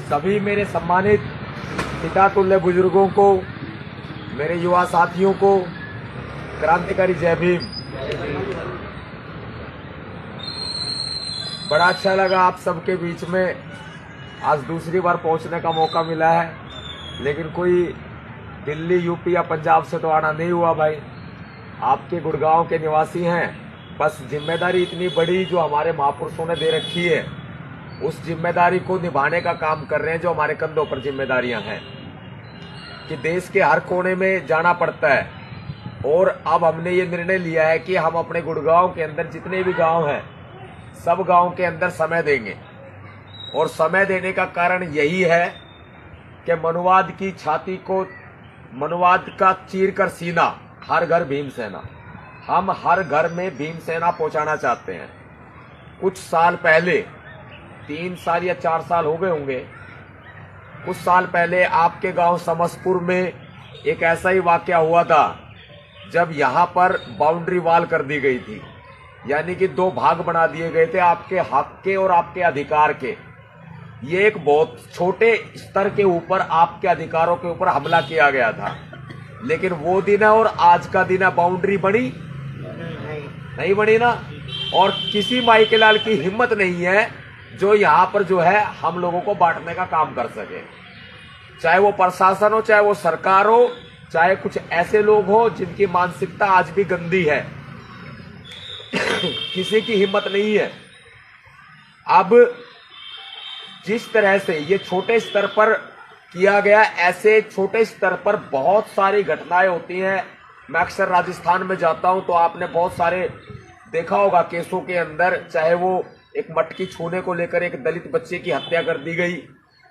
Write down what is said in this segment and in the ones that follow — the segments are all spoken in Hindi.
सभी मेरे सम्मानित पिता तुल्य बुजुर्गों को, मेरे युवा साथियों को क्रांतिकारी जय भीम। बड़ा अच्छा लगा आप सबके बीच में आज दूसरी बार पहुंचने का मौका मिला है, लेकिन कोई दिल्ली, यूपी या पंजाब से तो आना नहीं हुआ भाई। आपके गुड़गांव के निवासी हैं, बस जिम्मेदारी इतनी बड़ी जो हमारे महापुरुषों ने दे रखी है, उस जिम्मेदारी को निभाने का काम कर रहे हैं। जो हमारे कंधों पर जिम्मेदारियां हैं कि देश के हर कोने में जाना पड़ता है, और अब हमने ये निर्णय लिया है कि हम अपने गुड़गांव के अंदर जितने भी गांव हैं, सब गांव के अंदर समय देंगे। और समय देने का कारण यही है कि मनुवाद की छाती को, मनुवाद का चीर कर सीना, हर घर भीमसेना। हम हर घर में भीमसेना पहुंचाना चाहते हैं। कुछ साल पहले, 3 साल या 4 साल हो गए होंगे, कुछ साल पहले आपके गांव समसपुर में एक ऐसा ही वाकया हुआ था, जब यहां पर बाउंड्री वॉल कर दी गई थी, यानी कि 2 भाग बना दिए गए थे आपके हक के और आपके अधिकार के। ये एक बहुत छोटे स्तर के ऊपर आपके अधिकारों के ऊपर हमला किया गया था, लेकिन वो दिन है और आज का दिन है। बाउंड्री बनी नहीं बनी ना, और किसी माइकेलाल की हिम्मत नहीं है जो यहां पर जो है हम लोगों को बांटने का काम कर सके। चाहे वो प्रशासन हो, चाहे वो सरकार हो, चाहे कुछ ऐसे लोग हो जिनकी मानसिकता आज भी गंदी है, किसी की हिम्मत नहीं है। अब जिस तरह से ये छोटे स्तर पर किया गया, ऐसे छोटे स्तर पर बहुत सारी घटनाएं होती हैं। मैं अक्सर राजस्थान में जाता हूं तो आपने बहुत सारे देखा होगा केसों के अंदर, चाहे वो एक मटकी छूने को लेकर एक दलित बच्चे की हत्या कर दी गई,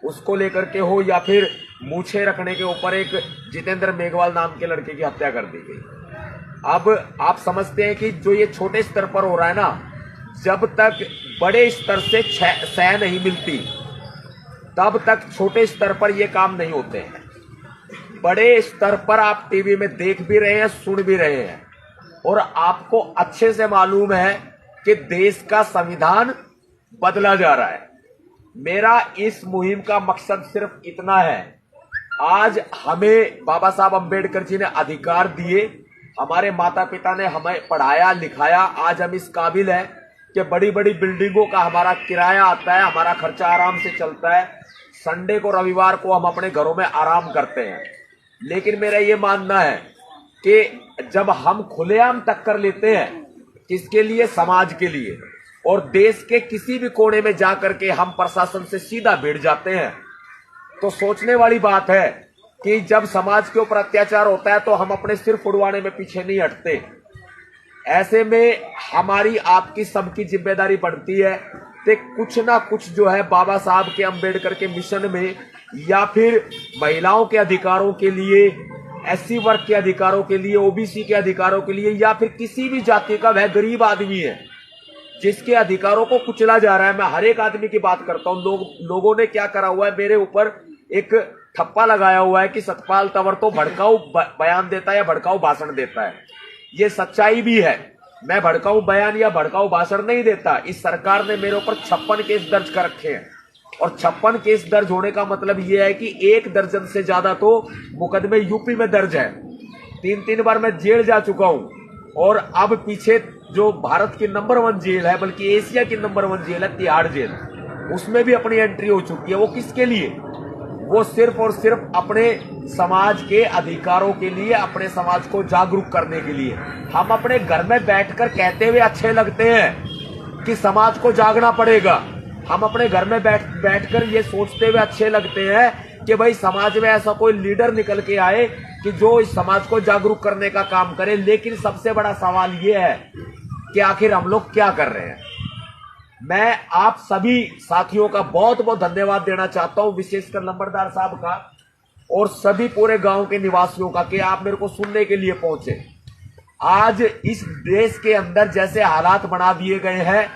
उसको लेकर के हो, या फिर मूछे रखने के ऊपर एक जितेंद्र मेघवाल नाम के लड़के की हत्या कर दी गई। अब आप समझते हैं कि जो ये छोटे स्तर पर हो रहा है ना, जब तक बड़े स्तर से सह नहीं मिलती, तब तक छोटे स्तर पर ये काम नहीं होते हैं। बड़े स्तर पर आप टीवी में देख भी रहे हैं, सुन भी रहे हैं, और आपको अच्छे से मालूम है कि देश का संविधान बदला जा रहा है। मेरा इस मुहिम का मकसद सिर्फ इतना है, आज हमें बाबा साहब अंबेडकर जी ने अधिकार दिए, हमारे माता पिता ने हमें पढ़ाया लिखाया, आज हम इस काबिल हैं कि बड़ी बड़ी बिल्डिंगों का हमारा किराया आता है, हमारा खर्चा आराम से चलता है, संडे को, रविवार को हम अपने घरों में आराम करते हैं। लेकिन मेरा ये मानना है कि जब हम खुलेआम टक्कर लेते हैं, किसके लिए? समाज के लिए, और देश के किसी भी कोने में जाकर के हम प्रशासन से सीधा भिड़ जाते हैं, तो सोचने वाली बात है कि जब समाज के ऊपर अत्याचार होता है तो हम अपने सिर उड़वाने में पीछे नहीं हटते। ऐसे में हमारी, आपकी, सबकी जिम्मेदारी बनती है कि कुछ ना कुछ जो है बाबा साहब के, अंबेडकर के मिशन में, या फिर महिलाओं के अधिकारों के लिए, एससी वर्ग के अधिकारों के लिए, ओबीसी के अधिकारों के लिए, या फिर किसी भी जाति का वह गरीब आदमी है जिसके अधिकारों को कुचला जा रहा है। मैं हर एक आदमी की बात करता हूं। लोगों ने क्या करा हुआ है, मेरे ऊपर एक ठप्पा लगाया हुआ है कि सतपाल तंवर तो भड़काऊ बयान देता है या भड़काऊ भाषण देता है। ये सच्चाई भी है, मैं भड़काऊ बयान या भड़काऊ भाषण नहीं देता। इस सरकार ने मेरे ऊपर 56 केस दर्ज कर रखे हैं, और 56 केस दर्ज होने का मतलब यह है कि 1 दर्जन से ज्यादा तो मुकदमे यूपी में दर्ज है। 3 बार मैं जेल जा चुका हूं, और अब पीछे जो भारत की नंबर 1 जेल है, बल्कि एशिया की नंबर 1 जेल है, तिहाड़ जेल, उसमें भी अपनी एंट्री हो चुकी है। वो किसके लिए? वो सिर्फ और सिर्फ अपने समाज के अधिकारों के लिए, अपने समाज को जागरूक करने के लिए। हम अपने घर में बैठकर कहते हुए अच्छे लगते हैं कि समाज को जागना पड़ेगा। हम अपने घर में बैठकर ये सोचते हुए अच्छे लगते हैं कि भाई समाज में ऐसा कोई लीडर निकल के आए कि जो इस समाज को जागरूक करने का काम करे। लेकिन सबसे बड़ा सवाल ये है कि आखिर हम लोग क्या कर रहे हैं। मैं आप सभी साथियों का बहुत बहुत धन्यवाद देना चाहता हूं, विशेषकर लंबरदार साहब का और सभी पूरे गांव के निवासियों का, कि आप मेरे को सुनने के लिए पहुंचे। आज इस देश के अंदर जैसे हालात बना दिए गए हैं,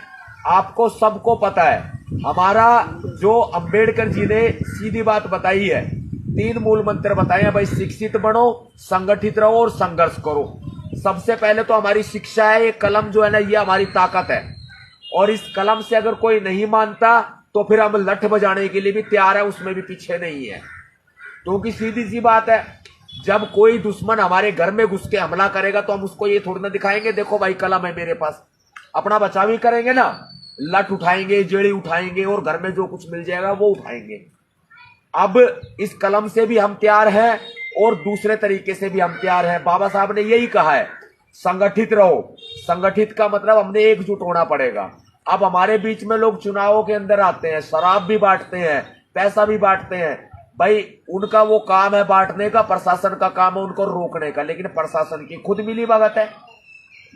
आपको सबको पता है। हमारा जो अंबेडकर जी ने सीधी बात बताई है, 3 मूल मंत्र बताए हैं भाई, शिक्षित बनो, संगठित रहो और संघर्ष करो। सबसे पहले तो हमारी शिक्षा है, ये कलम जो है ना, ये हमारी ताकत है। और इस कलम से अगर कोई नहीं मानता तो फिर हम लठ बजाने के लिए भी तैयार है, उसमें भी पीछे नहीं है। क्योंकि सीधी सी बात है, जब कोई दुश्मन हमारे घर में घुस के हमला करेगा तो हम उसको ये थोड़ी ना दिखाएंगे देखो भाई कलम है मेरे पास। अपना बचाव ही करेंगे ना, लठ उठाएंगे, जेड़ी उठाएंगे और घर में जो कुछ मिल जाएगा वो उठाएंगे। अब इस कलम से भी हम तैयार हैं और दूसरे तरीके से भी हम तैयार हैं। बाबा साहब ने यही कहा है, संगठित रहो। संगठित का मतलब हमने एकजुट होना पड़ेगा। अब हमारे बीच में लोग चुनावों के अंदर आते हैं, शराब भी बांटते हैं, पैसा भी बांटते हैं। भाई उनका वो काम है बांटने का, प्रशासन का काम है उनको रोकने का, लेकिन प्रशासन की खुद मिली भगत है।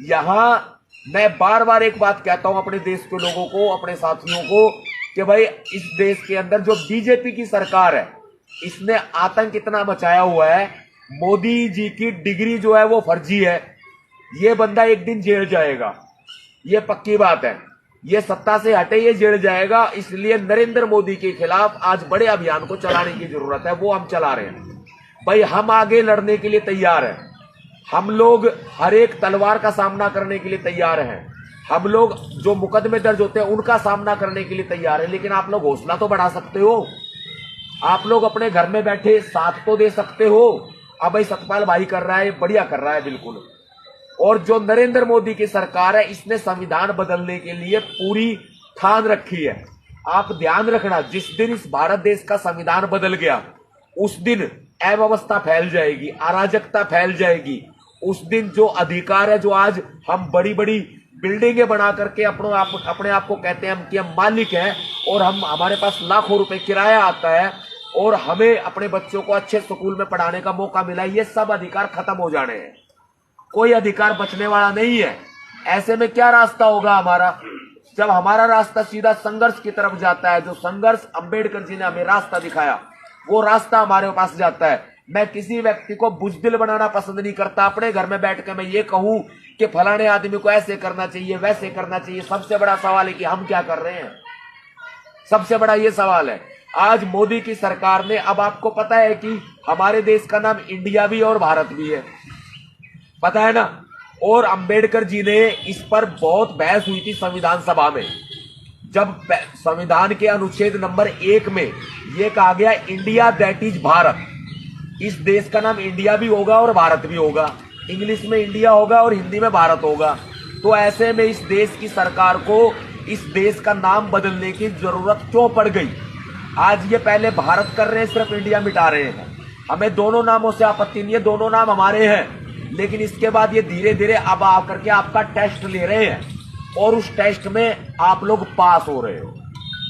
यहां मैं बार बार एक बात कहता हूं अपने देश के लोगों को, अपने साथियों को, कि भाई इस देश के अंदर जो बीजेपी की सरकार है इसने आतंक इतना मचाया हुआ है। मोदी जी की डिग्री जो है वो फर्जी है। ये बंदा एक दिन जेल जाएगा, ये पक्की बात है। ये सत्ता से हटे ये जेल जाएगा। इसलिए नरेंद्र मोदी के खिलाफ आज बड़े अभियान को चलाने की जरूरत है, वो हम चला रहे हैं। भाई हम आगे लड़ने के लिए तैयार हैं। हम लोग हर एक तलवार का सामना करने के लिए तैयार हैं। हम लोग जो मुकदमे दर्ज होते हैं उनका सामना करने के लिए तैयार है। लेकिन आप लोग हौसला तो बढ़ा सकते हो, आप लोग अपने घर में बैठे साथ तो दे सकते हो। अब भाई सतपाल भाई कर रहा है, बढ़िया कर रहा है बिल्कुल। और जो नरेंद्र मोदी की सरकार है इसने संविधान बदलने के लिए पूरी ठान रखी है। आप ध्यान रखना, जिस दिन इस भारत देश का संविधान बदल गया उस दिन अव्यवस्था फैल जाएगी, अराजकता फैल जाएगी। उस दिन जो अधिकार है, जो आज हम बड़ी बड़ी बिल्डिंगें बना करके अपने आप को कहते हैं कि हम मालिक हैं और हमारे पास लाखों रुपए किराया आता है और हमें अपने बच्चों को अच्छे स्कूल में पढ़ाने का मौका मिला, ये सब अधिकार खत्म हो जाने हैं। कोई अधिकार बचने वाला नहीं है। ऐसे में क्या रास्ता होगा हमारा, जब हमारा रास्ता सीधा संघर्ष की तरफ जाता है। जो संघर्ष अंबेडकर जी ने हमें रास्ता दिखाया वो रास्ता हमारे पास जाता है। मैं किसी व्यक्ति को बुजदिल बनाना पसंद नहीं करता। अपने घर में बैठ के मैं ये कहूं कि फलाने आदमी को ऐसे करना चाहिए, वैसे करना चाहिए। सबसे बड़ा सवाल है कि हम क्या कर रहे हैं। सबसे बड़ा ये सवाल है। आज मोदी की सरकार ने, अब आपको पता है कि हमारे देश का नाम इंडिया भी और भारत भी है, पता है ना। और अंबेडकर जी ने इस पर बहुत बहस हुई थी संविधान सभा में, जब संविधान के अनुच्छेद नंबर 1 में यह कहा गया इंडिया दैट इज भारत। इस देश का नाम इंडिया भी होगा और भारत भी होगा। इंग्लिश में इंडिया होगा और हिंदी में भारत होगा। तो ऐसे में इस देश की सरकार को इस देश का नाम बदलने की जरूरत क्यों पड़ गई। आज ये पहले भारत कर रहे हैं, सिर्फ इंडिया मिटा रहे हैं। हमें दोनों नामों से आपत्ति नहीं है, दोनों नाम हमारे हैं। लेकिन इसके बाद ये धीरे धीरे अब आकर के आपका टेस्ट ले रहे हैं और उस टेस्ट में आप लोग पास हो रहे हो।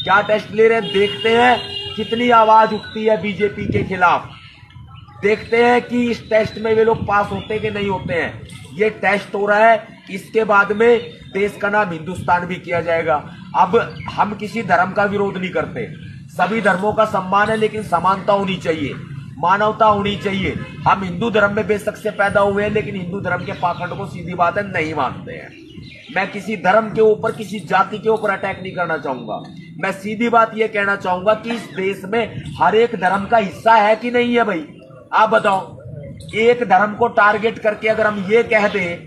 क्या टेस्ट ले रहे हैं, देखते हैं कितनी आवाज उठती है बीजेपी के खिलाफ। देखते हैं कि इस टेस्ट में वे लोग पास होते कि नहीं होते हैं। ये टेस्ट हो रहा है, इसके बाद में देश का नाम हिंदुस्तान भी किया जाएगा। अब हम किसी धर्म का विरोध नहीं करते, सभी धर्मों का सम्मान है, लेकिन समानता होनी चाहिए, मानवता होनी चाहिए। हम हिंदू धर्म में बेशक से पैदा हुए हैं, लेकिन हिंदू धर्म के पाखंड को सीधी बात है नहीं मानते हैं। मैं किसी धर्म के ऊपर, किसी जाति के ऊपर अटैक नहीं करना चाहूंगा। मैं सीधी बात यह कहना चाहूंगा कि इस देश में हर एक धर्म का हिस्सा है कि नहीं है। भाई आप बताओ, एक धर्म को टारगेट करके अगर हम ये कह दें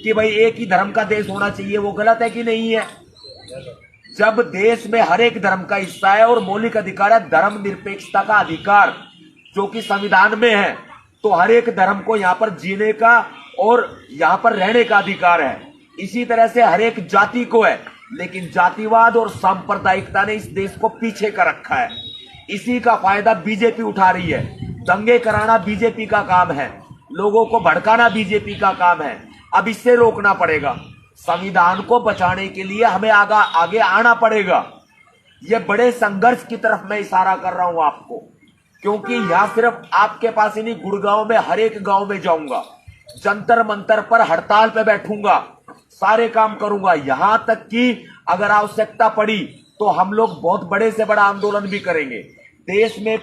कि भाई एक ही धर्म का देश होना चाहिए, वो गलत है कि नहीं है। जब देश में हर एक धर्म का हिस्सा है और मौलिक अधिकार है धर्म निरपेक्षता का अधिकार, जो कि संविधान में है, तो हर एक धर्म को यहां पर जीने का और यहां पर रहने का अधिकार है। इसी तरह से हर एक जाति को है, लेकिन जातिवाद और सांप्रदायिकता ने इस देश को पीछे कर रखा है। इसी का फायदा बीजेपी उठा रही है। दंगे कराना बीजेपी का काम है, लोगों को भड़काना बीजेपी का काम है। अब इससे रोकना पड़ेगा। संविधान को बचाने के लिए हमें आगे आना पड़ेगा। यह बड़े संघर्ष की तरफ मैं इशारा कर रहा हूं आपको, क्योंकि यहां सिर्फ आपके पास ही नहीं, गुड़गांव में हर एक गांव में जाऊंगा, जंतर मंतर पर हड़ताल पे बैठूंगा, सारे काम करूंगा। यहां तक कि अगर आवश्यकता पड़ी तो हम लोग बहुत बड़े से बड़ा आंदोलन भी करेंगे। देश में